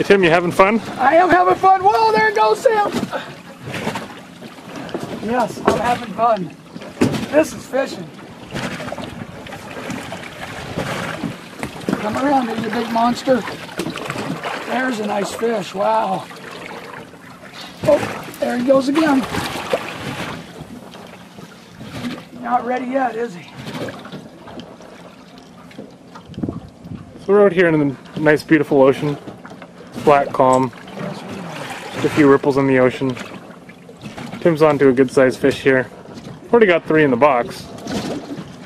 Hey Tim, you having fun? I am having fun. Whoa, there it goes, Sam. Yes, I'm having fun. This is fishing. Come around here, you big monster. There's a nice fish. Wow. Oh, there he goes again. Not ready yet, is he? So we're out here in the nice, beautiful ocean. Flat, calm. Just a few ripples in the ocean. Tim's onto a good-sized fish here. Already got 3 in the box.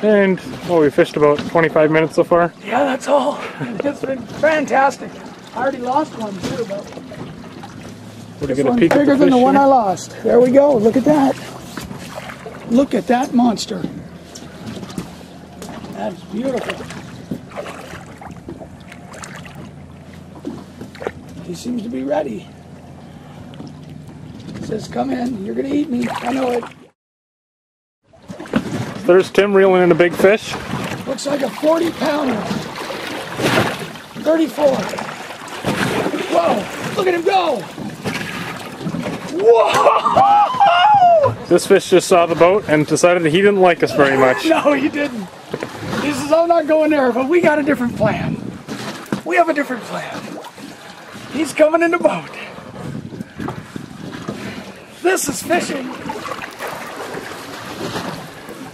And, well, we fished about 25 minutes so far. Yeah, that's all. It's been fantastic. I already lost one too, but this one's bigger than the one I lost. There we go. Look at that. Look at that monster. That's beautiful. He seems to be ready. He says, come in. You're going to eat me. I know it. There's Tim reeling in a big fish. Looks like a 40-pounder. 34. Whoa, look at him go. Whoa! This fish just saw the boat and decided that he didn't like us very much. No, he didn't. He says, I'm not going there, but we got a different plan. We have a different plan. He's coming in the boat. This is fishing.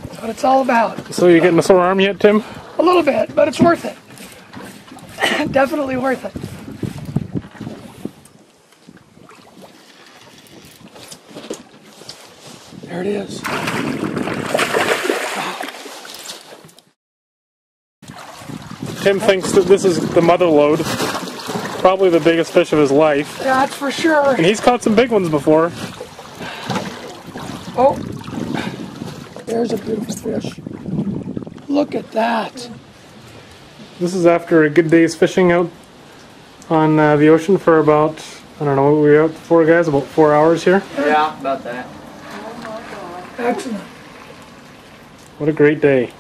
That's what it's all about. So you getting a sore arm yet, Tim? A little bit, but it's worth it. Definitely worth it. There it is. Tim thinks that this is the mother lode. Probably the biggest fish of his life. That's for sure. And he's caught some big ones before. Oh, there's a beautiful fish. Look at that. This is after a good day's fishing out on the ocean for about, I don't know what we were out for, guys, about 4 hours here. Yeah, about that. Excellent. What a great day.